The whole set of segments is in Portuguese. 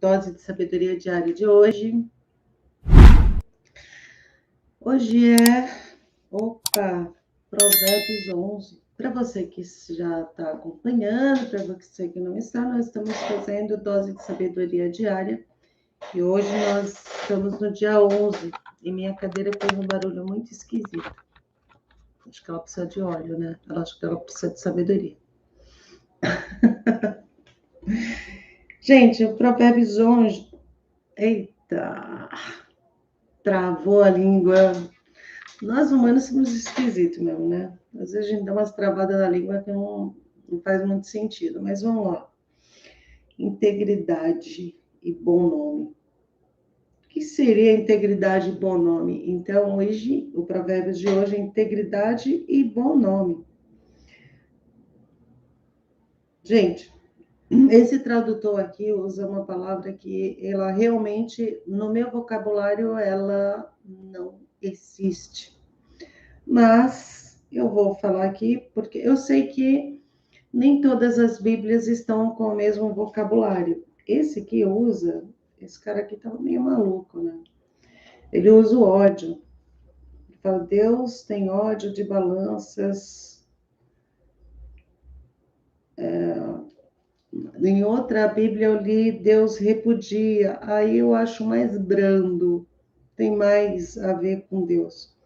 dose de sabedoria diária de hoje. Hoje Provérbios 11. Para você que já está acompanhando, para você que não está, nós estamos fazendo dose de sabedoria diária. E hoje nós estamos no dia 11 e minha cadeira fez um barulho muito esquisito. Acho que ela precisa de óleo, né? Acho que ela precisa de sabedoria. Gente, o Provérbios 11... Eita! Travou a língua. Nós humanos somos esquisitos mesmo, né? Às vezes a gente dá umas travadas na língua que não faz muito sentido. Mas vamos lá. Integridade e bom nome. O que seria integridade e bom nome? Então, hoje, o provérbio de hoje é integridade e bom nome. Gente, esse tradutor aqui usa uma palavra que ela realmente, no meu vocabulário, ela não existe. Mas eu vou falar aqui porque eu sei que nem todas as Bíblias estão com o mesmo vocabulário. Esse aqui usa, esse cara aqui tá meio maluco, né? Ele usa o ódio. Ele fala, Deus tem ódio de balanças. Em outra Bíblia eu li, Deus repudia. Aí eu acho mais brando. Tem mais a ver com Deus.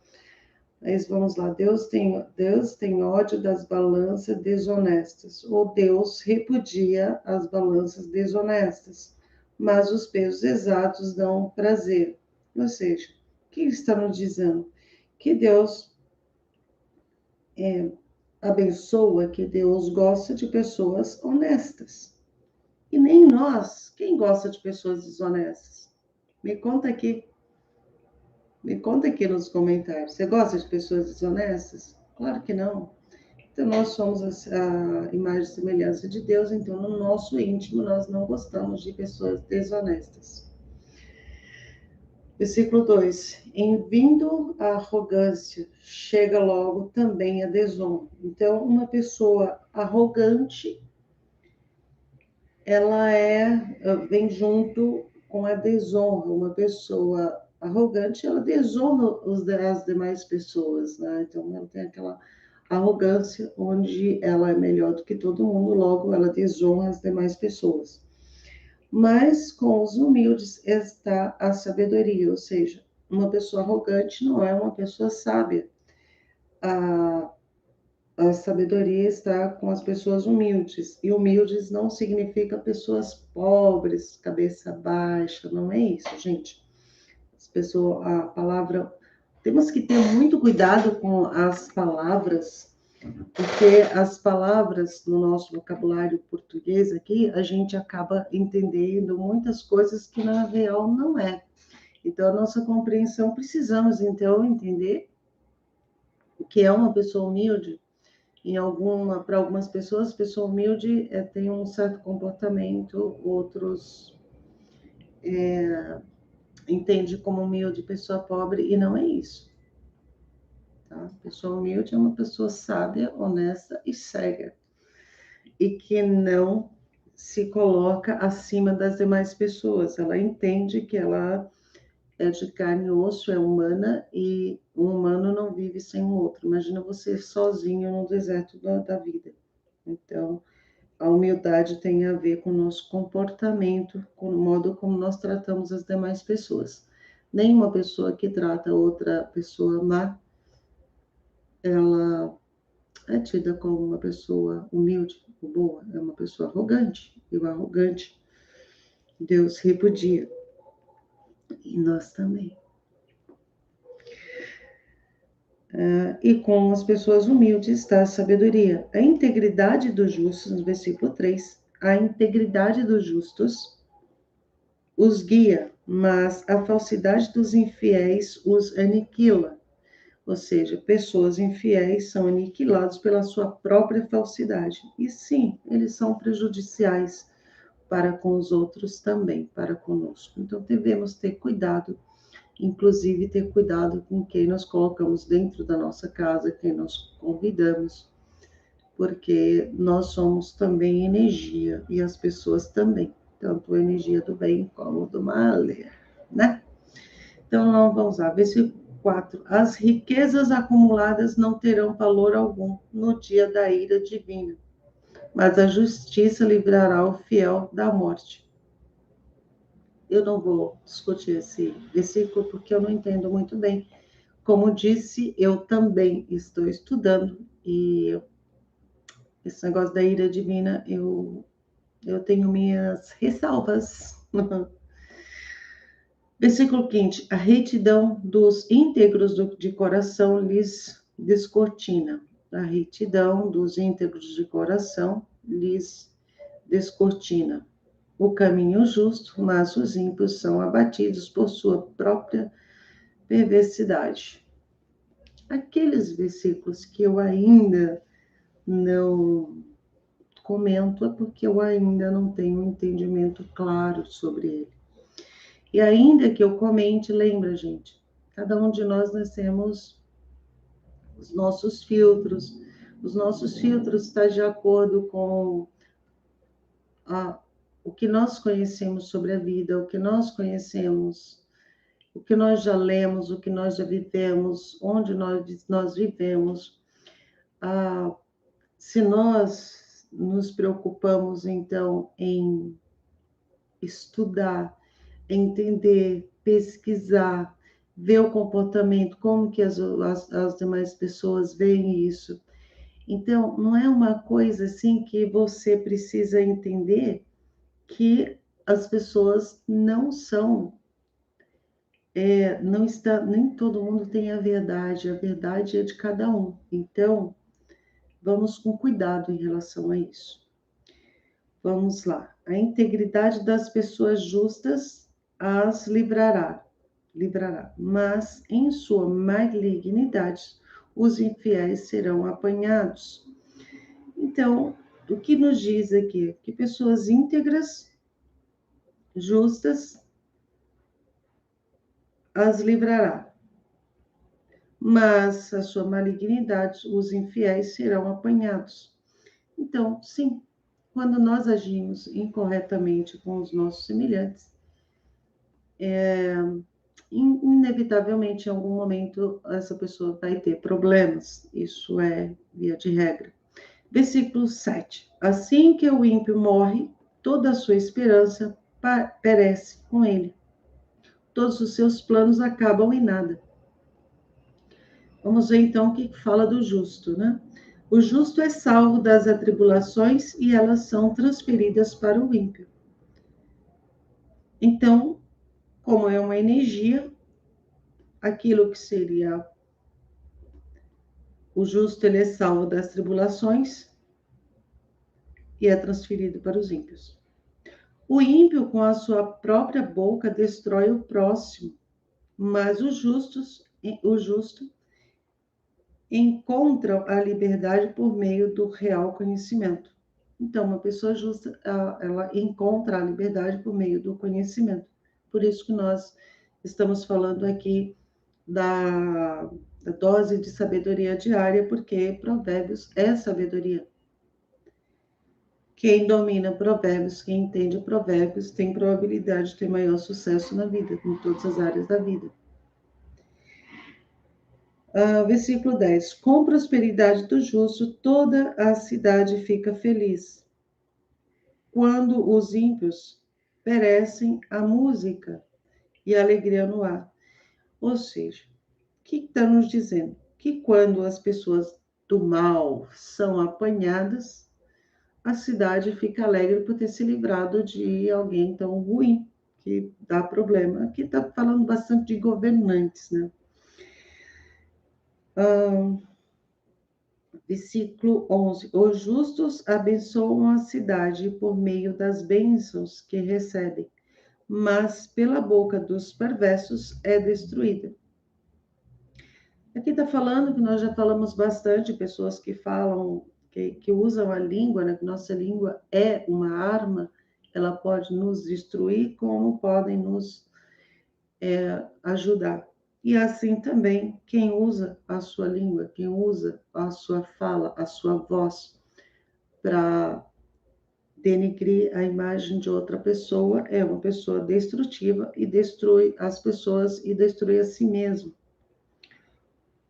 Mas vamos lá, Deus tem ódio das balanças desonestas, ou Deus repudia as balanças desonestas, mas os pesos exatos dão prazer. Ou seja, o que está nos dizendo? Que Deus abençoa, que Deus gosta de pessoas honestas. E nem nós, quem gosta de pessoas desonestas? Me conta aqui. Me conta aqui nos comentários. Você gosta de pessoas desonestas? Claro que não. Então, nós somos a imagem e semelhança de Deus, então, no nosso íntimo, nós não gostamos de pessoas desonestas. Versículo 2. Em vindo a arrogância, chega logo também a desonra. Então, uma pessoa arrogante, ela vem junto com a desonra. Uma pessoa arrogante, ela desonra as demais pessoas, né? Então, ela tem aquela arrogância onde ela é melhor do que todo mundo, logo ela desonra as demais pessoas. Mas com os humildes está a sabedoria, ou seja, uma pessoa arrogante não é uma pessoa sábia. A sabedoria está com as pessoas humildes. E humildes não significa pessoas pobres, cabeça baixa, não é isso, gente. A palavra... Temos que ter muito cuidado com as palavras, porque as palavras no nosso vocabulário português aqui, a gente acaba entendendo muitas coisas que na real não é. Então, a nossa compreensão, precisamos então entender o que é uma pessoa humilde. Para algumas pessoas, pessoa humilde tem um certo comportamento, outros entende como humilde pessoa pobre, e não é isso. Tá? Pessoa humilde é uma pessoa sábia, honesta e cega, e que não se coloca acima das demais pessoas. Ela entende que ela é de carne e osso, é humana, e um humano não vive sem o outro. Imagina você sozinho no deserto da vida. Então, a humildade tem a ver com o nosso comportamento, com o modo como nós tratamos as demais pessoas. Nenhuma pessoa que trata outra pessoa má, ela é tida como uma pessoa humilde ou boa, é uma pessoa arrogante. E o arrogante, Deus repudia. E nós também. E com as pessoas humildes está a sabedoria. A integridade dos justos, no versículo 3, a integridade dos justos os guia, mas a falsidade dos infiéis os aniquila. Ou seja, pessoas infiéis são aniquilados pela sua própria falsidade. E sim, eles são prejudiciais para com os outros também, para conosco. Então, devemos ter cuidado, inclusive ter cuidado com quem nós colocamos dentro da nossa casa, quem nós convidamos, porque nós somos também energia e as pessoas também. tanto a energia do bem como do mal, né? Então, vamos lá, versículo 4. As riquezas acumuladas não terão valor algum no dia da ira divina, mas a justiça livrará o fiel da morte. Eu não vou discutir esse versículo porque eu não entendo muito bem. Como disse, eu também estou estudando e esse negócio da ira divina, eu tenho minhas ressalvas. Versículo 15. A retidão dos íntegros de coração lhes descortina. A retidão dos íntegros de coração lhes descortina o caminho justo, mas os ímpios são abatidos por sua própria perversidade. Aqueles versículos que eu ainda não comento é porque eu ainda não tenho um entendimento claro sobre ele. E ainda que eu comente, lembra, gente, cada um de nós temos os nossos filtros. Os nossos filtros estão de acordo com o que nós conhecemos sobre a vida, o que nós conhecemos, o que nós já lemos, o que nós já vivemos, onde nós vivemos. Se nós nos preocupamos, então, em estudar, entender, pesquisar, ver o comportamento, como que as demais pessoas veem isso. Então, não é uma coisa assim que você precisa entender que as pessoas não são, não está, nem todo mundo tem a verdade é de cada um. Então, vamos com cuidado em relação a isso. Vamos lá. A integridade das pessoas justas as livrará, mas em sua malignidade os infiéis serão apanhados. Então, o que nos diz aqui? Que pessoas íntegras, justas, as livrará, mas a sua malignidade os infiéis serão apanhados. Então, sim, quando nós agimos incorretamente com os nossos semelhantes, inevitavelmente, em algum momento, essa pessoa vai ter problemas. Isso é via de regra. Versículo 7. Assim que o ímpio morre, toda a sua esperança perece com ele. Todos os seus planos acabam em nada. Vamos ver então o que fala do justo, né? O justo é salvo das atribulações e elas são transferidas para o ímpio. Então, como é uma energia, aquilo que seria o justo, ele é salvo das tribulações e é transferido para os ímpios. O ímpio, com a sua própria boca, destrói o próximo, mas o justo encontra a liberdade por meio do real conhecimento. Então, uma pessoa justa, ela encontra a liberdade por meio do conhecimento. Por isso que nós estamos falando aqui da dose de sabedoria diária, porque Provérbios é sabedoria. Quem domina Provérbios, quem entende Provérbios, tem probabilidade de ter maior sucesso na vida, em todas as áreas da vida. Versículo 10. Com prosperidade do justo, toda a cidade fica feliz. Quando os ímpios perecem, a música e a alegria no ar. Ou seja, o que está nos dizendo? Que quando as pessoas do mal são apanhadas, a cidade fica alegre por ter se livrado de alguém tão ruim, que dá problema. Aqui está falando bastante de governantes, né? Versículo 11. Os justos abençoam a cidade por meio das bênçãos que recebem, mas pela boca dos perversos é destruída. Aqui está falando que nós já falamos bastante, pessoas que falam, que usam a língua, né? Que nossa língua é uma arma, ela pode nos destruir, como podem nos ajudar. E assim também, quem usa a sua língua, quem usa a sua fala, a sua voz para denigrir a imagem de outra pessoa é uma pessoa destrutiva e destrói as pessoas e destrói a si mesmo.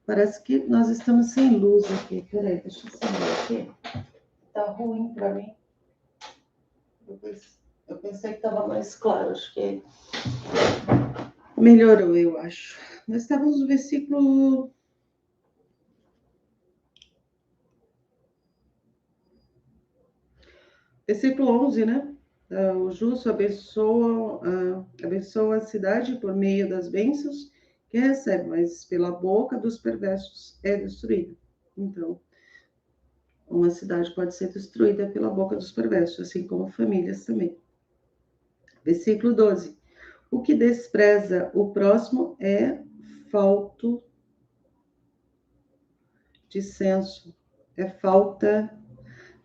Parece que nós estamos sem luz aqui. Peraí, deixa eu acender aqui. Tá ruim para mim. Eu pensei que estava mais claro, acho que melhorou, eu acho. Nós estávamos no versículo... Versículo 11, né? O justo abençoa a cidade por meio das bênçãos que recebe, mas pela boca dos perversos é destruída. Então, uma cidade pode ser destruída pela boca dos perversos, assim como famílias também. Versículo 12. O que despreza o próximo é falto de senso, é falta...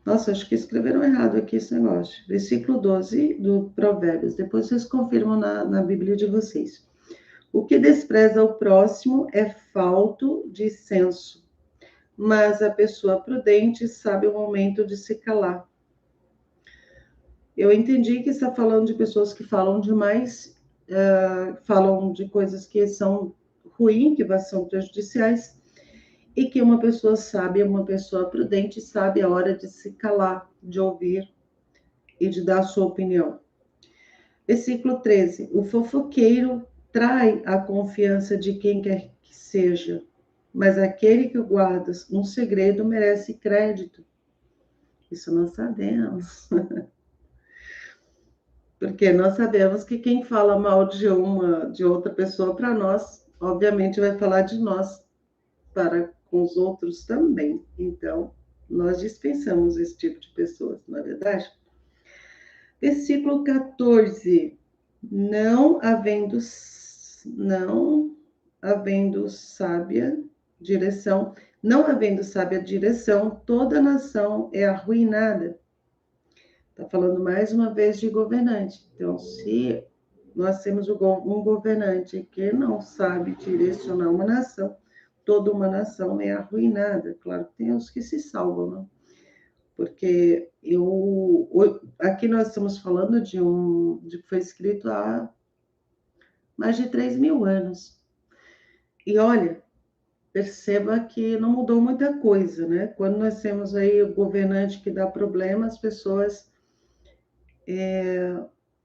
Nossa, acho que escreveram errado aqui esse negócio. Versículo 12 do Provérbios. Depois vocês confirmam na Bíblia de vocês. O que despreza o próximo é falto de senso, mas a pessoa prudente sabe o momento de se calar. Eu entendi que está falando de pessoas que falam demais, falam de coisas que são ruins, que são prejudiciais, e que uma pessoa sábia, uma pessoa prudente, sabe a hora de se calar, de ouvir e de dar a sua opinião. Versículo 13. O fofoqueiro trai a confiança de quem quer que seja, mas aquele que guarda um segredo merece crédito. Isso nós sabemos. Porque nós sabemos que quem fala mal de outra pessoa para nós, obviamente vai falar de nós para com os outros também. Então, nós dispensamos esse tipo de pessoas, não é verdade? Versículo 14. Não havendo sábia direção, toda nação é arruinada. Está falando mais uma vez de governante. Então, se nós temos um governante que não sabe direcionar uma nação, toda uma nação é arruinada. Claro que tem os que se salvam, né? Porque aqui nós estamos falando de que foi escrito há mais de 3.000 anos. E olha, perceba que não mudou muita coisa, né? Quando nós temos aí o governante que dá problema, as pessoas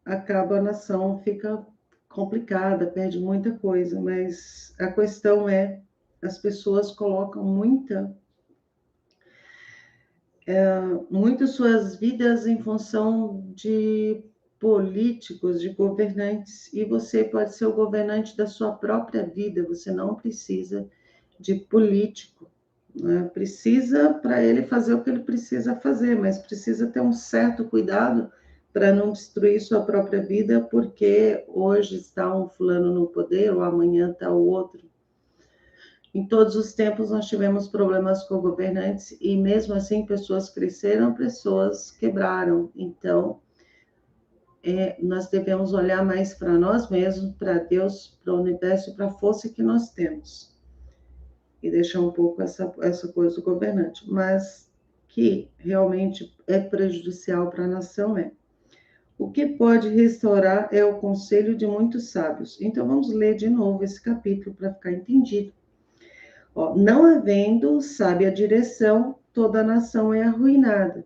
acaba a nação, fica complicada, perde muita coisa, mas a questão é, as pessoas colocam muito suas vidas em função de políticos, de governantes, e você pode ser o governante da sua própria vida, você não precisa de político, né? Precisa para ele fazer o que ele precisa fazer, mas precisa ter um certo cuidado para não destruir sua própria vida, porque hoje está um fulano no poder, ou amanhã está o outro. Em todos os tempos nós tivemos problemas com governantes e mesmo assim pessoas cresceram, pessoas quebraram. Então, nós devemos olhar mais para nós mesmos, para Deus, para o universo, para a força que nós temos. E deixar um pouco essa coisa do governante. Mas que realmente é prejudicial para a nação é. O que pode restaurar é o conselho de muitos sábios. Então, vamos ler de novo esse capítulo para ficar entendido. Não havendo sábia direção, toda a nação é arruinada.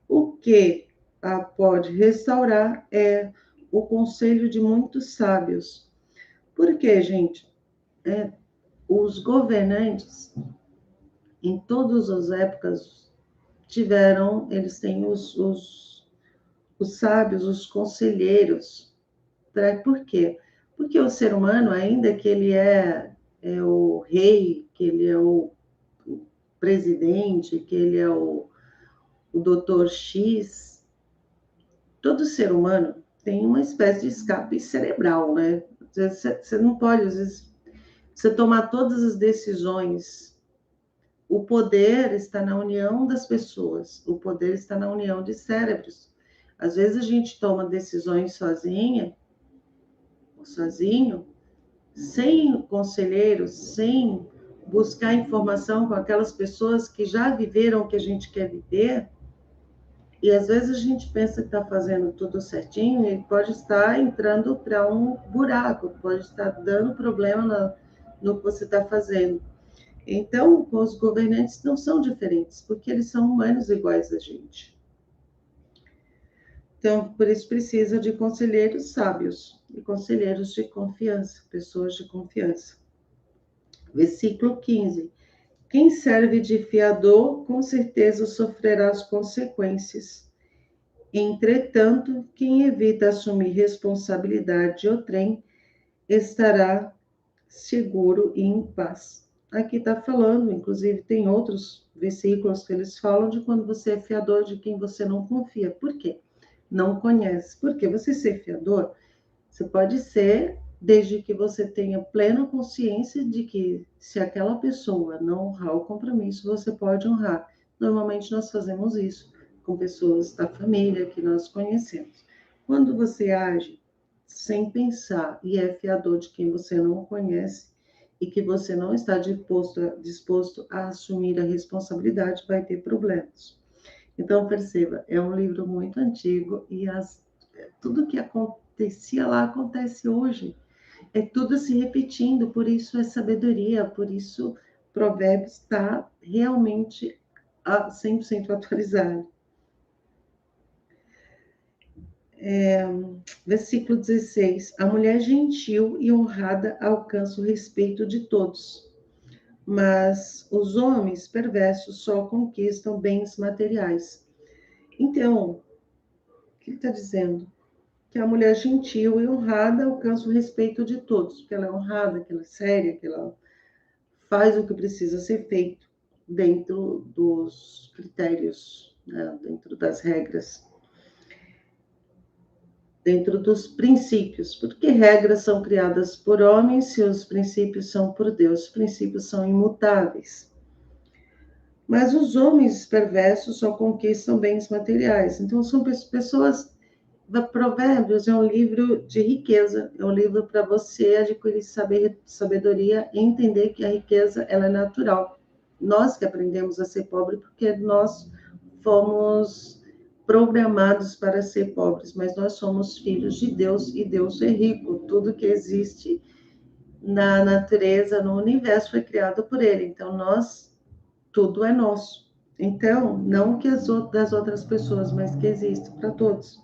O que a pode restaurar é o conselho de muitos sábios. Por quê, gente? Os governantes, em todas as épocas, eles têm os sábios, os conselheiros. Por quê? Porque o ser humano, ainda que ele é o rei, que ele é o presidente, que ele é o doutor X, todo ser humano tem uma espécie de escape cerebral, né? Você não pode, às vezes, você tomar todas as decisões. O poder está na união das pessoas, o poder está na união de cérebros. Às vezes a gente toma decisões sozinho, sem conselheiros, sem buscar informação com aquelas pessoas que já viveram o que a gente quer viver, E às vezes a gente pensa que está fazendo tudo certinho e pode estar entrando para um buraco, pode estar dando problema no que você está fazendo. Então, os governantes não são diferentes, porque eles são humanos iguais a gente. Então, por isso precisa de conselheiros sábios e conselheiros de confiança, pessoas de confiança. Versículo 15. Quem serve de fiador, com certeza sofrerá as consequências. Entretanto, quem evita assumir responsabilidade de outrem estará seguro e em paz. Aqui está falando, inclusive tem outros versículos que eles falam de quando você é fiador de quem você não confia. Por quê? Não conhece. Porque você ser fiador, você pode ser desde que você tenha plena consciência de que se aquela pessoa não honrar o compromisso, você pode honrar. Normalmente nós fazemos isso com pessoas da família que nós conhecemos. Quando você age sem pensar e é fiador de quem você não conhece e que você não está disposto a assumir a responsabilidade, vai ter problemas. Então, perceba, é um livro muito antigo e tudo que acontecia lá acontece hoje. É tudo se repetindo, por isso é sabedoria, por isso Provérbios está realmente 100% atualizado. Versículo 16. A mulher gentil e honrada alcança o respeito de todos, mas os homens perversos só conquistam bens materiais. Então, o que ele está dizendo? Que a mulher gentil e honrada alcança o respeito de todos, porque ela é honrada, que ela é séria, que ela faz o que precisa ser feito dentro dos critérios, né, dentro das regras, dentro dos princípios, porque regras são criadas por homens e os princípios são por Deus, os princípios são imutáveis. Mas os homens perversos só conquistam bens materiais, então são pessoas. Provérbios é um livro de riqueza, é um livro para você adquirir sabedoria e entender que a riqueza ela é natural. Nós que aprendemos a ser pobre porque nós fomos programados para ser pobres, mas nós somos filhos de Deus e Deus é rico. Tudo que existe na natureza, no universo foi criado por ele. Então tudo é nosso. Então, não que das outras pessoas, mas que existe para todos.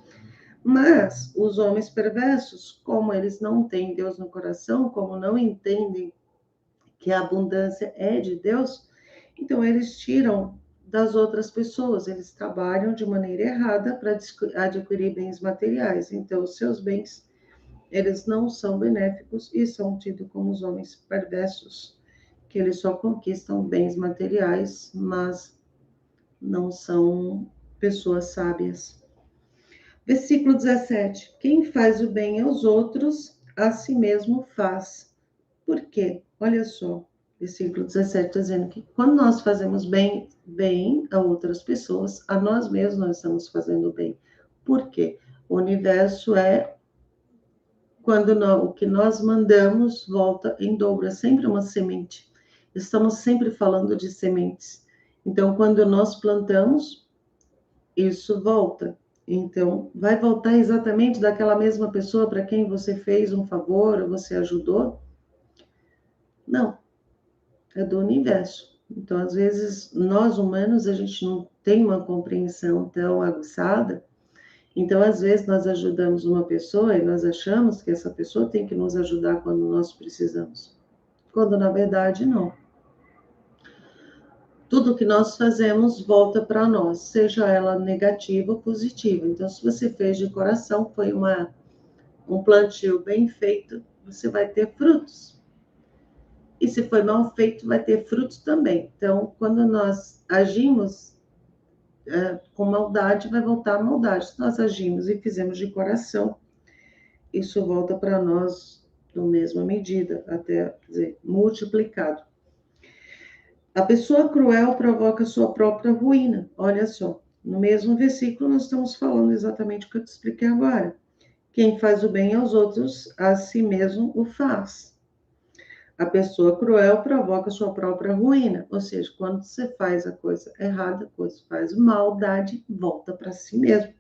Mas os homens perversos, como eles não têm Deus no coração, como não entendem que a abundância é de Deus, então eles tiram das outras pessoas, eles trabalham de maneira errada para adquirir bens materiais. Então, os seus bens, eles não são benéficos e são tidos como os homens perversos, que eles só conquistam bens materiais, mas não são pessoas sábias. Versículo 17. Quem faz o bem aos outros, a si mesmo faz. Por quê? Olha só, versículo 17 está dizendo que quando nós fazemos bem a outras pessoas, a nós mesmos nós estamos fazendo bem. Por quê? O universo é quando o que nós mandamos volta em dobro, é sempre uma semente. Estamos sempre falando de sementes. Então, quando nós plantamos, isso volta. Então, vai voltar exatamente daquela mesma pessoa para quem você fez um favor ou você ajudou? Não, é do universo. Então, às vezes, nós humanos, a gente não tem uma compreensão tão aguçada. Então, às vezes, nós ajudamos uma pessoa e nós achamos que essa pessoa tem que nos ajudar quando nós precisamos. Quando, na verdade, não. Tudo que nós fazemos volta para nós, seja ela negativa ou positiva. Então, se você fez de coração, foi um plantio bem feito, você vai ter frutos. E se foi mal feito, vai ter frutos também. Então, quando nós agimos com maldade, vai voltar a maldade. Se nós agimos e fizemos de coração, isso volta para nós na mesma medida, até, quer dizer, multiplicado. A pessoa cruel provoca sua própria ruína. Olha só, no mesmo versículo nós estamos falando exatamente o que eu te expliquei agora. Quem faz o bem aos outros, a si mesmo o faz. A pessoa cruel provoca sua própria ruína. Ou seja, quando você faz a coisa errada, quando você faz maldade, volta para si mesmo.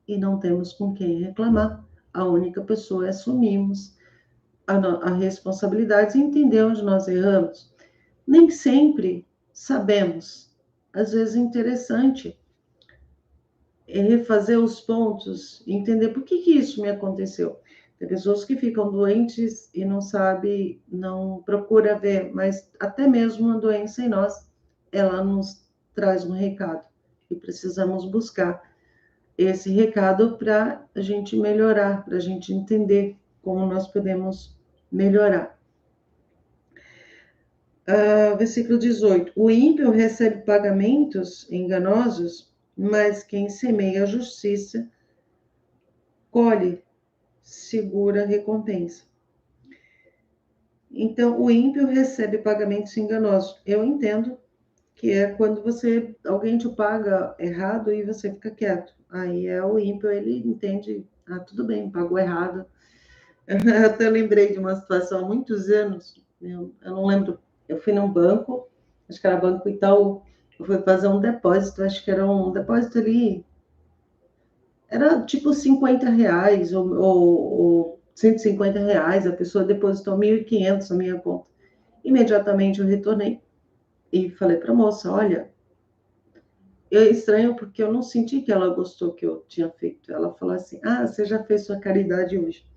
E não temos com quem reclamar. A única pessoa é assumirmos a responsabilidade e entender onde nós erramos. Nem sempre sabemos. Às vezes é interessante refazer os pontos, entender por que isso me aconteceu. Tem pessoas que ficam doentes e não sabe, não procura ver, mas até mesmo uma doença em nós, ela nos traz um recado e precisamos buscar esse recado para a gente melhorar, para a gente entender como nós podemos melhorar. Versículo 18. O ímpio recebe pagamentos enganosos, mas quem semeia a justiça colhe segura recompensa. Então, o ímpio recebe pagamentos enganosos. Eu entendo que é quando alguém te paga errado e você fica quieto. Aí é o ímpio, ele entende, tudo bem, pagou errado. Eu até lembrei de uma situação há muitos anos, eu não lembro, eu fui num banco, acho que era Banco Itaú, eu fui fazer um depósito, acho que era um depósito ali, era tipo R$ 50 ou R$ 150, a pessoa depositou 1.500 na minha conta. Imediatamente eu retornei e falei para a moça, olha, é estranho porque eu não senti que ela gostou que eu tinha feito. Ela falou assim, você já fez sua caridade hoje.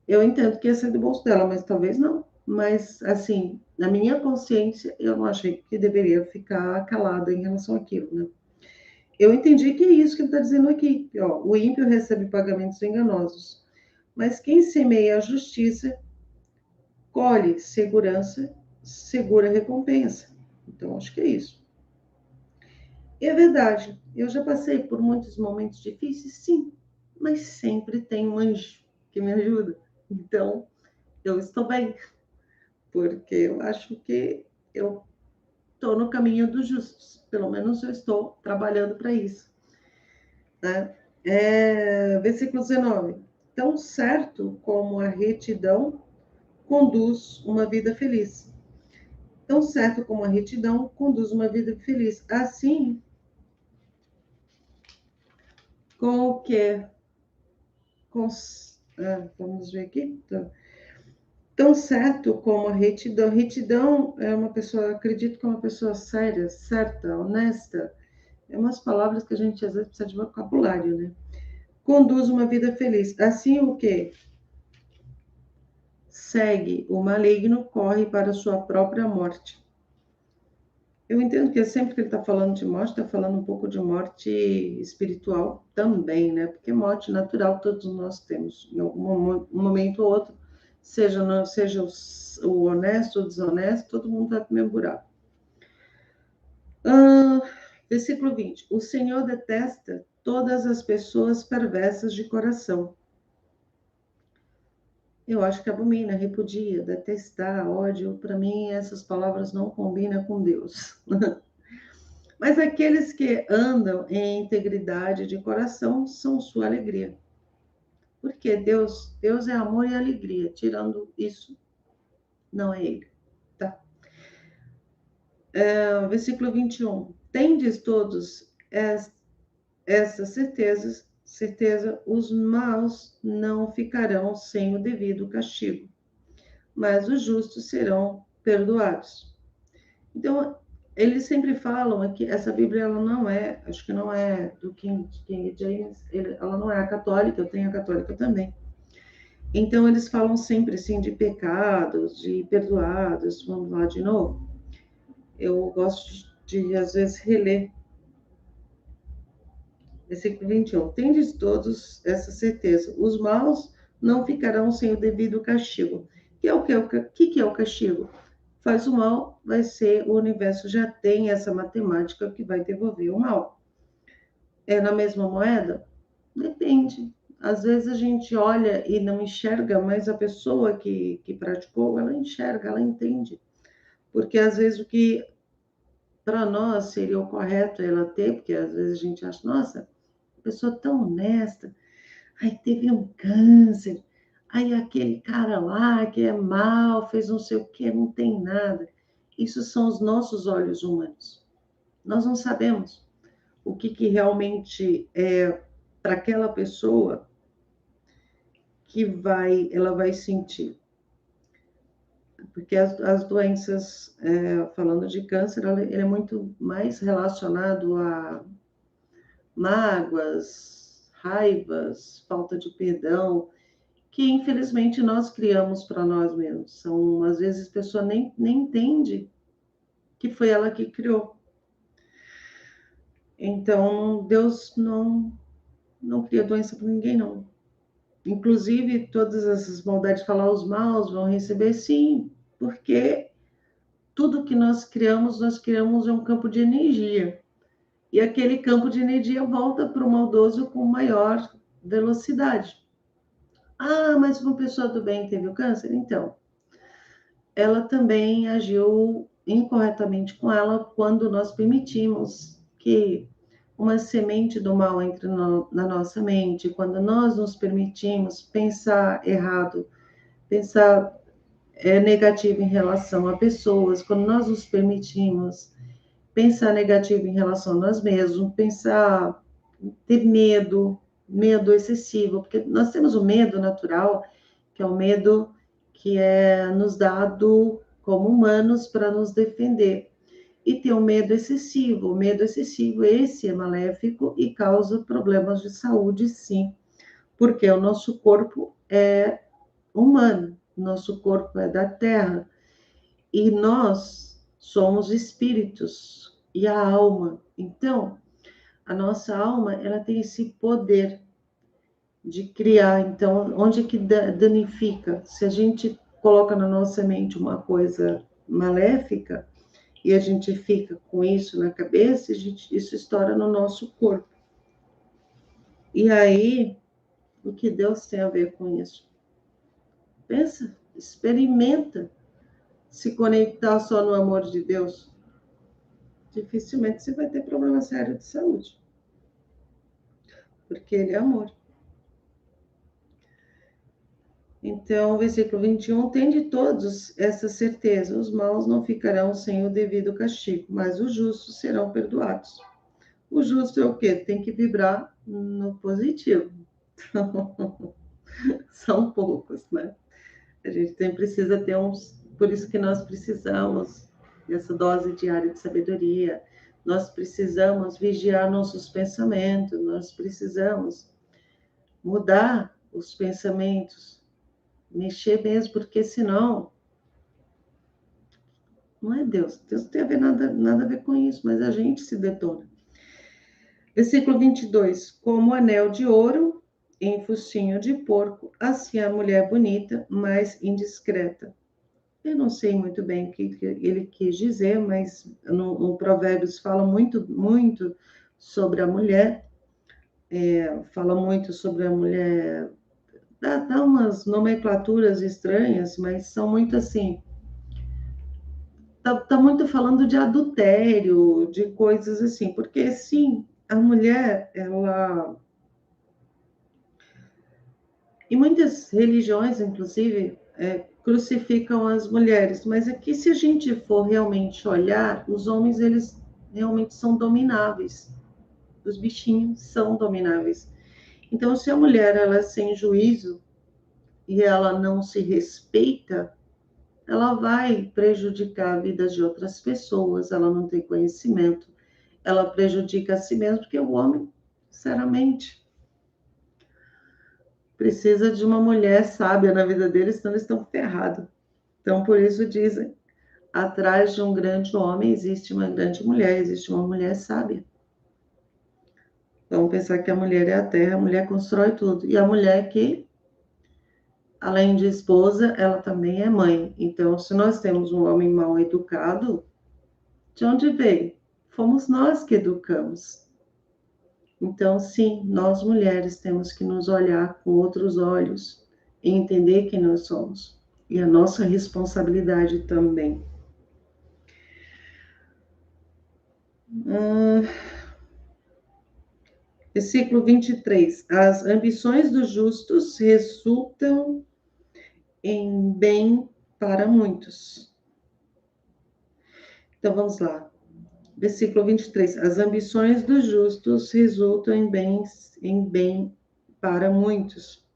Eu entendo que ia ser do bolso dela, mas talvez não. Mas, assim, na minha consciência, eu não achei que deveria ficar calada em relação àquilo, né? Eu entendi que é isso que ele está dizendo aqui. Ó, o ímpio recebe pagamentos enganosos, mas quem semeia a justiça colhe segurança, segura recompensa. Então, acho que é isso. E é verdade, eu já passei por muitos momentos difíceis, sim, mas sempre tem um anjo que me ajuda. Então, eu estou bem, porque eu acho que eu estou no caminho dos justos. Pelo menos eu estou trabalhando para isso. Né? Versículo 19. Tão certo como a retidão conduz uma vida feliz. Tão certo como a retidão conduz uma vida feliz. Assim, qualquer. Vamos ver aqui. Tão certo como a retidão. Retidão é uma pessoa, acredito que é uma pessoa séria, certa, honesta. É umas palavras que a gente às vezes precisa de vocabulário, né? Conduz uma vida feliz. Assim o que? Segue o maligno, corre para a sua própria morte. Eu entendo que sempre que ele está falando de morte, está falando um pouco de morte espiritual também, né? Porque morte natural todos nós temos, em algum momento ou outro, seja o honesto ou desonesto, todo mundo vai para o mesmo buraco. Versículo 20. O Senhor detesta todas as pessoas perversas de coração. Eu acho que abomina, repudia, detestar, ódio. Para mim, essas palavras não combinam com Deus. Mas aqueles que andam em integridade de coração são sua alegria. Porque Deus é amor e alegria. Tirando isso, não é Ele. Tá? Versículo 21. Tendes todos essas certeza, os maus não ficarão sem o devido castigo, mas os justos serão perdoados. Então, eles sempre falam que essa Bíblia, ela não é, acho que não é do King James, ela não é a católica, eu tenho a católica também. Então, eles falam sempre, assim, de pecados, de perdoados, vamos lá de novo. Eu gosto de às vezes, reler. Versículo 21. Tendes todos essa certeza, os maus não ficarão sem o devido castigo. Que é o que é o castigo? Faz o mal, vai ser, o universo já tem essa matemática que vai devolver o mal. É na mesma moeda? Depende. Às vezes a gente olha e não enxerga, mas a pessoa que praticou, ela enxerga, ela entende. Porque às vezes o que para nós seria o correto ela ter, porque às vezes a gente acha, nossa, pessoa tão honesta, aí teve um câncer, Aí aquele cara lá que é mal, fez não sei o que, não tem nada. Isso são os nossos olhos humanos. Nós não sabemos o que realmente é para aquela pessoa que ela vai sentir. Porque as doenças, falando de câncer, ele é muito mais relacionado a mágoas, raivas, falta de perdão, que infelizmente nós criamos para nós mesmos. São, às vezes, a pessoa nem entende que foi ela que criou. Então, Deus não cria doença para ninguém, não. Inclusive, todas essas maldades, falar os maus vão receber, sim, porque tudo que nós criamos é um campo de energia. E aquele campo de energia volta para o maldoso com maior velocidade. Ah, mas uma pessoa do bem teve o câncer? Então, ela também agiu incorretamente com ela quando nós permitimos que uma semente do mal entre na nossa mente, quando nós nos permitimos pensar errado, pensar negativo em relação a pessoas, quando nós nos permitimos pensar negativo em relação a nós mesmos, pensar, ter medo excessivo, porque nós temos o medo natural, que é o medo que é nos dado como humanos para nos defender. E tem o medo excessivo, esse é maléfico e causa problemas de saúde, sim, porque o nosso corpo é humano, nosso corpo é da terra, e nós somos espíritos e a alma. Então, a nossa alma, ela tem esse poder de criar. Então, onde é que danifica? Se a gente coloca na nossa mente uma coisa maléfica e a gente fica com isso na cabeça, isso estoura no nosso corpo. E aí, o que Deus tem a ver com isso? Pensa, experimenta se conectar só no amor de Deus. Dificilmente você vai ter problema sério de saúde, porque Ele é amor. Então, o versículo 21 tem de todos essa certeza: os maus não ficarão sem o devido castigo, mas os justos serão perdoados. O justo é o quê? Tem que vibrar no positivo. São poucos, né? A gente precisa ter uns. Por isso que nós precisamos dessa dose diária de sabedoria. Nós precisamos vigiar nossos pensamentos, nós precisamos mudar os pensamentos, mexer mesmo, porque senão não é Deus. Deus não tem a ver nada a ver com isso, mas a gente se detona. Versículo 22. Como anel de ouro em focinho de porco, assim a mulher bonita, mas indiscreta. Eu não sei muito bem o que ele quis dizer, mas no Provérbios fala muito sobre a mulher, fala muito sobre a mulher, dá umas nomenclaturas estranhas, mas são muito assim, tá muito falando de adultério, de coisas assim, porque sim, a mulher, ela, e muitas religiões, inclusive, crucificam as mulheres, mas aqui, se a gente for realmente olhar, os homens, eles realmente são domináveis, os bichinhos são domináveis. Então, se a mulher, ela é sem juízo e ela não se respeita, ela vai prejudicar a vida de outras pessoas, ela não tem conhecimento, ela prejudica a si mesma, porque o homem, sinceramente, precisa de uma mulher sábia na vida deles, senão eles estão ferrados. Então, por isso dizem, atrás de um grande homem existe uma grande mulher, existe uma mulher sábia. Vamos pensar que a mulher é a terra, a mulher constrói tudo. E a mulher que, além de esposa, ela também é mãe. Então, se nós temos um homem mal educado, de onde veio? Fomos nós que educamos. Então, sim, nós mulheres temos que nos olhar com outros olhos e entender quem nós somos. E a nossa responsabilidade também. Versículo 23. As ambições dos justos resultam em bem para muitos. Então vamos lá. Versículo 23. As ambições dos justos resultam em bem para muitos.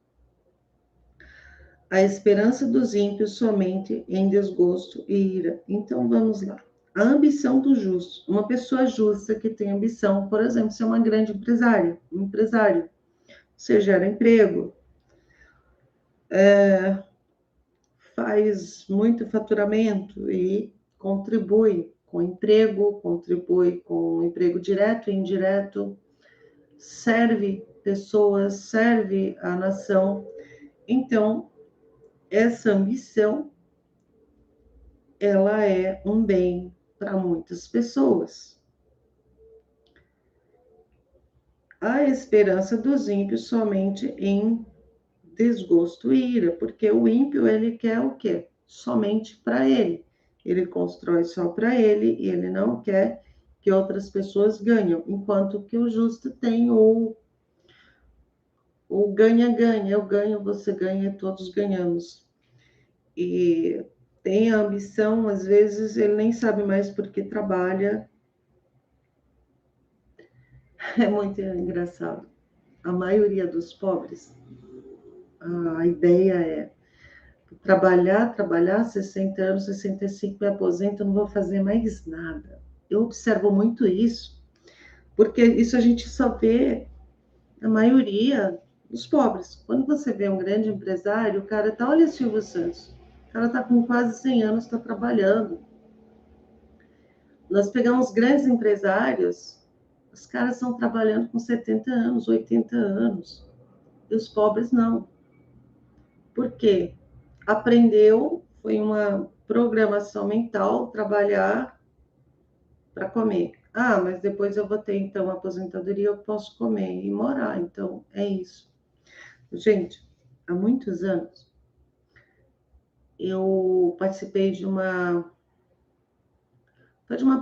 A esperança dos ímpios somente em desgosto e ira. Então vamos lá. A ambição do justo. Uma pessoa justa que tem ambição, por exemplo, ser uma grande empresária, um empresário. Você gera emprego, faz muito faturamento e contribui com emprego, contribui com emprego direto e indireto, serve pessoas, serve a nação. Então, essa ambição, ela é um bem para muitas pessoas. A esperança dos ímpios somente em desgosto e ira, porque o ímpio, ele quer o quê? Somente para ele. Ele constrói só para ele e ele não quer que outras pessoas ganhem, enquanto que o justo tem o ganha-ganha, eu ganho, você ganha, todos ganhamos. E tem a ambição, às vezes ele nem sabe mais por que trabalha. É muito engraçado. A maioria dos pobres, a ideia é trabalhar 60 anos, 65, me aposento, não vou fazer mais nada. Eu observo muito isso, porque isso a gente só vê na maioria dos pobres. Quando você vê um grande empresário, o cara tá, olha Silvio Santos, o cara tá com quase 100 anos, está trabalhando. Nós pegamos grandes empresários, os caras estão trabalhando com 70 anos, 80 anos, e os pobres não. Por quê? Aprendeu, foi uma programação mental, trabalhar para comer. Ah, mas depois eu vou ter, então, aposentadoria, eu posso comer e morar. Então, é isso. Gente, há muitos anos, eu participei de uma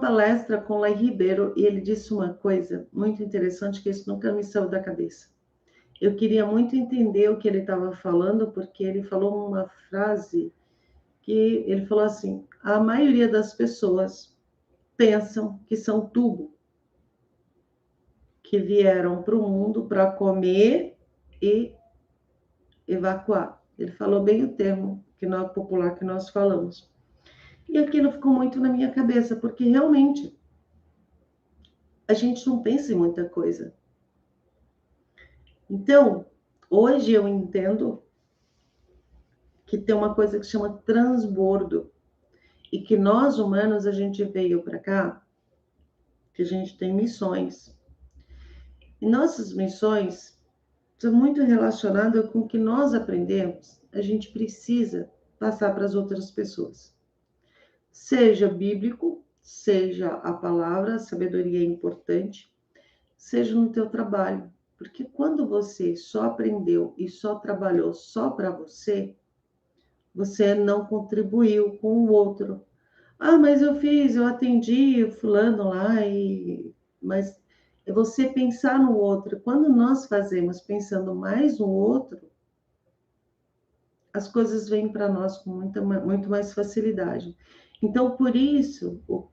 palestra com Lai Ribeiro e ele disse uma coisa muito interessante que isso nunca me saiu da cabeça. Eu queria muito entender o que ele estava falando, porque ele falou uma frase que ele falou assim: a maioria das pessoas pensam que são tubo, que vieram para o mundo para comer e evacuar. Ele falou bem o termo que nós, popular que nós falamos. E aquilo ficou muito na minha cabeça, porque realmente a gente não pensa em muita coisa. Então, hoje eu entendo que tem uma coisa que se chama transbordo e que nós humanos a gente veio para cá, que a gente tem missões. E nossas missões são muito relacionadas com o que nós aprendemos. A gente precisa passar para as outras pessoas. Seja bíblico, seja a palavra, a sabedoria é importante, seja no teu trabalho. Porque quando você só aprendeu e só trabalhou só para você, você não contribuiu com o outro. Ah, mas eu atendi o fulano lá, mas é você pensar no outro. Quando nós fazemos pensando mais no outro, as coisas vêm para nós com muito mais facilidade. Então, por isso, o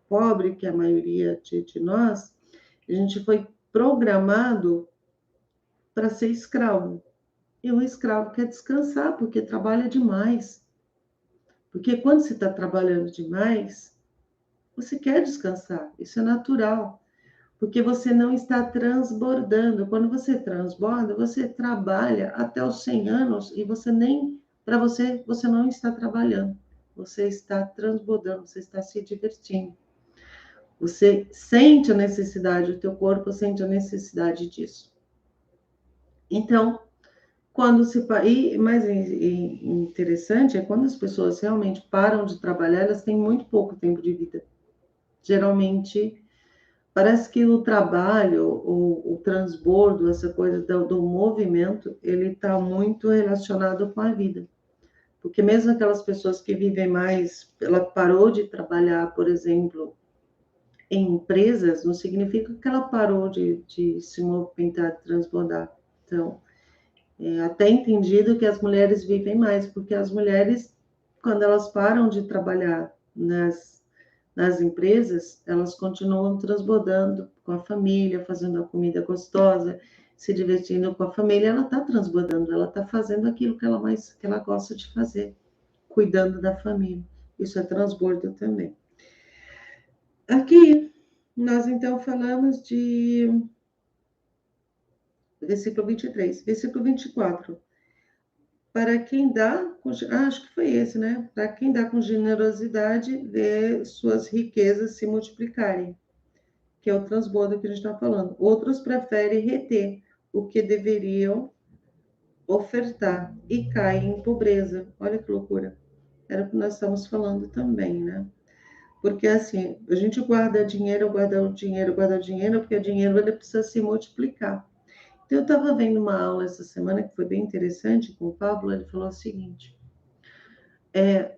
pobre, que é a maioria de nós, a gente foi programado para ser escravo. E o escravo quer descansar, porque trabalha demais. Porque quando você está trabalhando demais, você quer descansar, isso é natural, porque você não está transbordando. Quando você transborda, você trabalha até os 100 anos e você nem, para você, você não está trabalhando, você está transbordando, você está se divertindo. Você sente a necessidade, o teu corpo sente a necessidade disso. Então, quando se... E mais interessante é quando as pessoas realmente param de trabalhar, elas têm muito pouco tempo de vida. Geralmente, parece que o trabalho, o transbordo, essa coisa do movimento, ele está muito relacionado com a vida. Porque mesmo aquelas pessoas que vivem mais, ela parou de trabalhar, por exemplo, em empresas, não significa que ela parou de se movimentar, de transbordar. Então, É até entendido que as mulheres vivem mais, porque as mulheres, quando elas param de trabalhar nas empresas, elas continuam transbordando com a família, fazendo a comida gostosa, se divertindo com a família. Ela está transbordando, ela está fazendo aquilo que ela gosta de fazer, cuidando da família. Isso é transbordo também. Aqui, nós então falamos de versículo 23, versículo 24. Para quem dá, acho que foi esse, né? Para quem dá com generosidade, vê suas riquezas se multiplicarem, que é o transbordo que a gente está falando. Outros preferem reter o que deveriam ofertar e caem em pobreza. Olha que loucura. Era o que nós estamos falando também, né? Porque assim, a gente guarda dinheiro, guarda o dinheiro, porque o dinheiro ele precisa se multiplicar. Então, eu estava vendo uma aula essa semana que foi bem interessante com o Pablo. Ele falou o seguinte: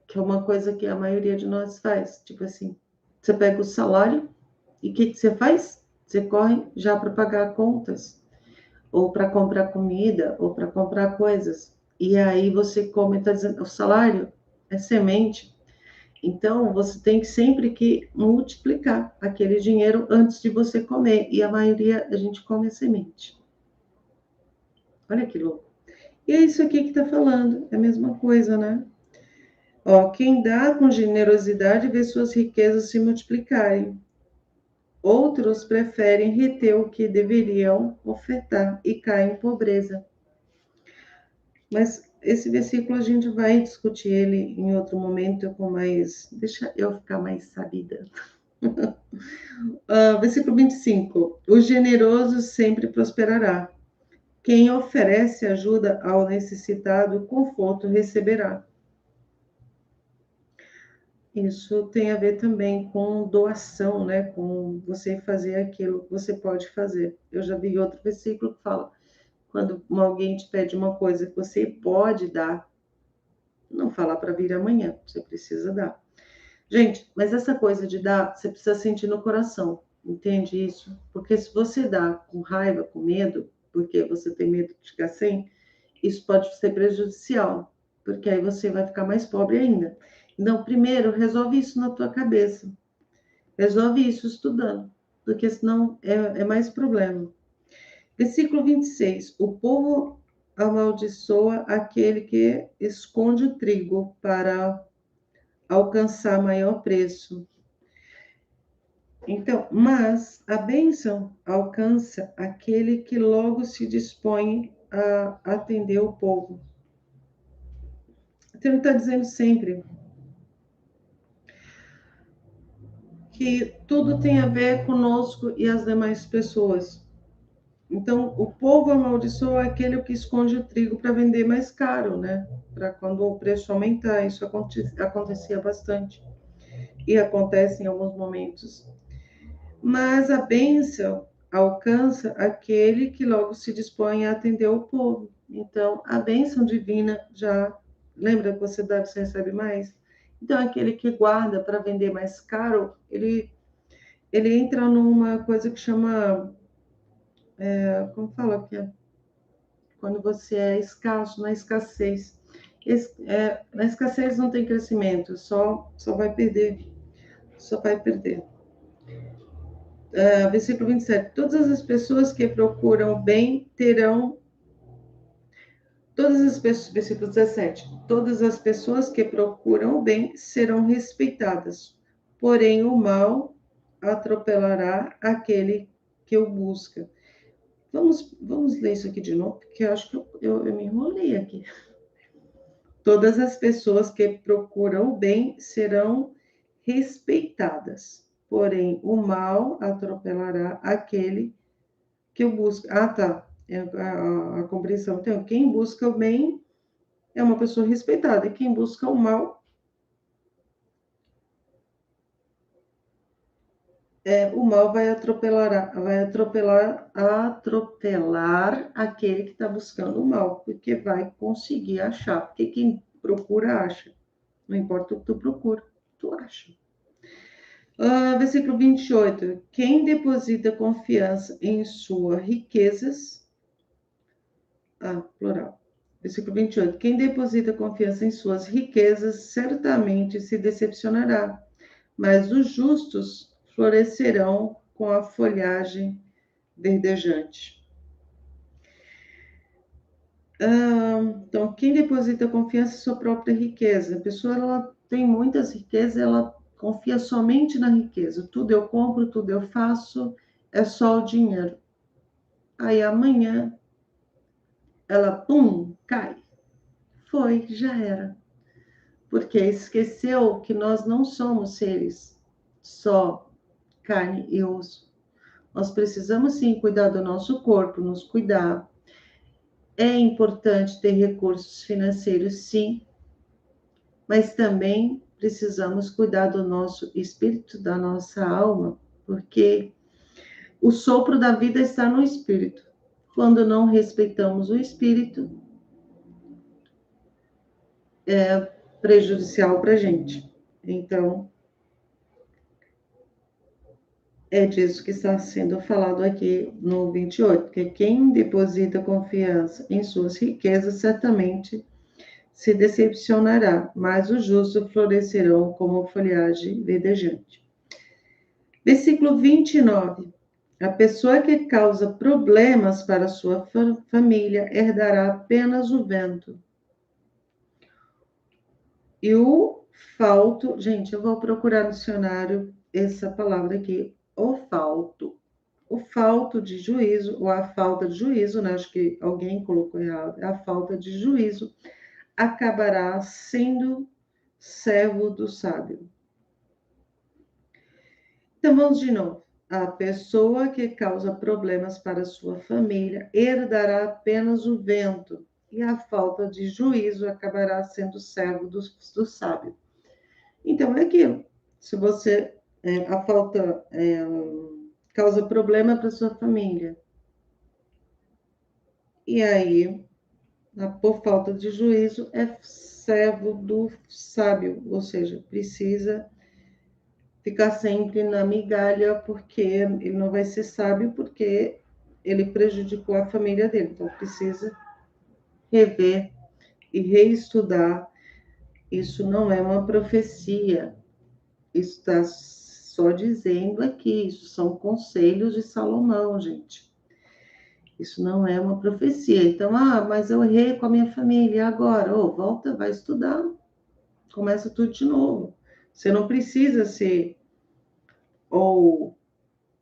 que é uma coisa que a maioria de nós faz. Tipo assim, você pega o salário e o que você faz? Você corre já para pagar contas, ou para comprar comida, ou para comprar coisas. E aí você come, está dizendo, o salário é semente. Então, você tem que sempre que multiplicar aquele dinheiro antes de você comer. E a maioria, a gente come a semente. Olha que louco. E é isso aqui que está falando. É a mesma coisa, né? Ó, quem dá com generosidade vê suas riquezas se multiplicarem. Outros preferem reter o que deveriam ofertar e caem em pobreza. Mas esse versículo a gente vai discutir ele em outro momento com mais. Deixa eu ficar mais sabida. Versículo 25. O generoso sempre prosperará. Quem oferece ajuda ao necessitado, conforto receberá. Isso tem a ver também com doação, né? Com você fazer aquilo que você pode fazer. Eu já vi outro versículo que fala: quando alguém te pede uma coisa que você pode dar, não falar para vir amanhã, você precisa dar. Gente, mas essa coisa de dar, você precisa sentir no coração, entende isso? Porque se você dá com raiva, com medo, porque você tem medo de ficar sem, isso pode ser prejudicial, porque aí você vai ficar mais pobre ainda. Então, primeiro, resolve isso na tua cabeça. Resolve isso estudando, porque senão é mais problema. Versículo 26. O povo amaldiçoa aquele que esconde o trigo para alcançar maior preço. Então, mas a bênção alcança aquele que logo se dispõe a atender o povo. Então, ele está dizendo sempre que tudo tem a ver conosco e as demais pessoas. Então, o povo amaldiçoa aquele que esconde o trigo para vender mais caro, né? Para quando o preço aumentar. Isso acontecia bastante e acontece em alguns momentos. Mas a bênção alcança aquele que logo se dispõe a atender o povo. Então, a bênção divina já, lembra que você deve, você recebe mais? Então, aquele que guarda para vender mais caro, ele entra numa coisa que chama, como fala aqui, quando você é escasso, na escassez. Na escassez não tem crescimento, só vai perder, só vai perder. Versículo 27. Todas as pessoas que procuram o bem terão. Todas as pessoas, versículo 17. Todas as pessoas que procuram o bem serão respeitadas, porém o mal atropelará aquele que o busca. Vamos ler isso aqui de novo, porque eu acho que eu me enrolei aqui. Todas as pessoas que procuram o bem serão respeitadas, porém o mal atropelará aquele que o busca. Ah, tá. A compreensão. Então, quem busca o bem é uma pessoa respeitada, e quem busca o mal, o mal vai atropelar aquele que está buscando o mal, porque vai conseguir achar, porque quem procura acha. Não importa o que tu procura, tu acha. Versículo 28. Quem deposita confiança em suas riquezas Plural. Versículo 28. Quem deposita confiança em suas riquezas certamente se decepcionará, mas os justos florescerão com a folhagem verdejante. Então, quem deposita confiança em sua própria riqueza? A pessoa ela tem muitas riquezas, ela confia somente na riqueza. Tudo eu compro, tudo eu faço, é só o dinheiro. Aí amanhã ela, pum, cai. Foi, já era. Porque esqueceu que nós não somos seres só carne e osso. Nós precisamos sim cuidar do nosso corpo, nos cuidar. É importante ter recursos financeiros, sim, mas também precisamos cuidar do nosso espírito, da nossa alma, porque o sopro da vida está no espírito. Quando não respeitamos o espírito, é prejudicial para a gente. Então, é disso que está sendo falado aqui no 28, que quem deposita confiança em suas riquezas certamente se decepcionará, mas os justos florescerão como folhagem verdejante. Versículo 29. A pessoa que causa problemas para sua família herdará apenas o vento. E o falto, gente, eu vou procurar no dicionário essa palavra aqui, o falto. O falto de juízo, ou a falta de juízo, né? Acho que alguém colocou errado, a falta de juízo acabará sendo servo do sábio. Então, vamos de novo. A pessoa que causa problemas para sua família herdará apenas o vento, e a falta de juízo acabará sendo servo do sábio. Então, é aquilo. Se você a falta causa problema para sua família, e aí, por falta de juízo, é servo do sábio, ou seja, precisa ficar sempre na migalha, porque ele não vai ser sábio, porque ele prejudicou a família dele. Então, precisa rever e reestudar. Isso não é uma profecia, isso está só dizendo aqui, isso são conselhos de Salomão, gente. Isso não é uma profecia. Então, mas eu errei com a minha família, agora? Volta, vai estudar, começa tudo de novo. Você não precisa ser ou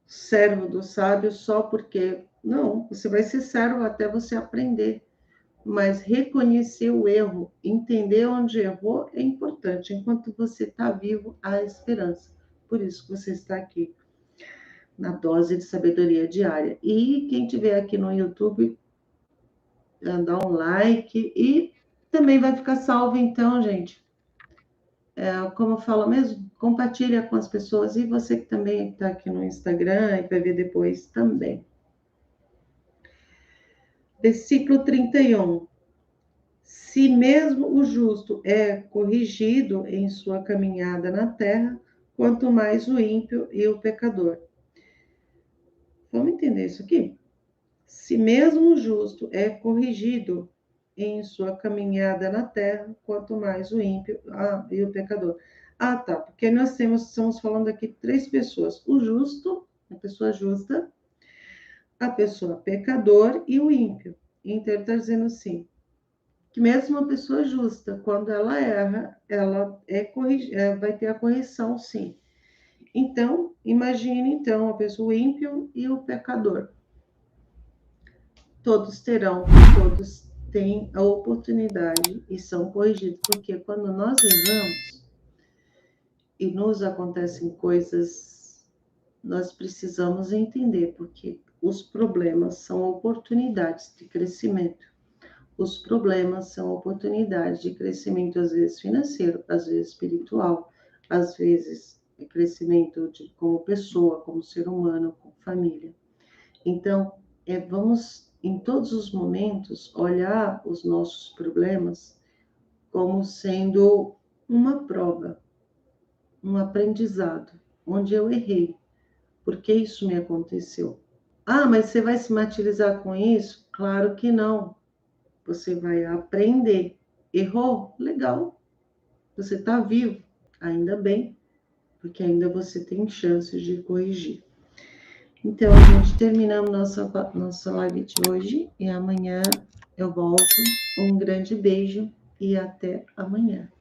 servo do sábio só porque. Não, você vai ser servo até você aprender. Mas reconhecer o erro, entender onde errou é importante. Enquanto você está vivo, há esperança. Por isso que você está aqui, na dose de sabedoria diária. E quem estiver aqui no YouTube, dá um like e também vai ficar salvo, então, gente. Como eu falo mesmo, compartilha com as pessoas. E você que também está aqui no Instagram e vai ver depois também. Versículo 31. Se mesmo o justo é corrigido em sua caminhada na terra, quanto mais o ímpio e o pecador. Vamos entender isso aqui? Se mesmo o justo é corrigido em sua caminhada na terra, quanto mais o ímpio e o pecador. Tá, porque nós estamos falando aqui de 3 pessoas: o justo, a pessoa justa, a pessoa pecador e o ímpio. Então, ele está dizendo assim, que mesmo uma pessoa justa, quando ela erra, ela vai ter a correção, sim. Então, imagine então a pessoa ímpio e o pecador. Todos têm a oportunidade e são corrigidos, porque quando nós erramos e nos acontecem coisas, nós precisamos entender, porque os problemas são oportunidades de crescimento. Os problemas são oportunidades de crescimento, às vezes financeiro, às vezes espiritual, às vezes crescimento como pessoa, como ser humano, como família. Então, vamos, em todos os momentos, olhar os nossos problemas como sendo uma prova, um aprendizado, onde eu errei, porque isso me aconteceu. Mas você vai se martirizar com isso? Claro que não. você vai aprender. Errou? Legal. Você está vivo, ainda bem, porque ainda você tem chances de corrigir. Então, a gente terminamos nossa live de hoje e amanhã eu volto. Um grande beijo e até amanhã.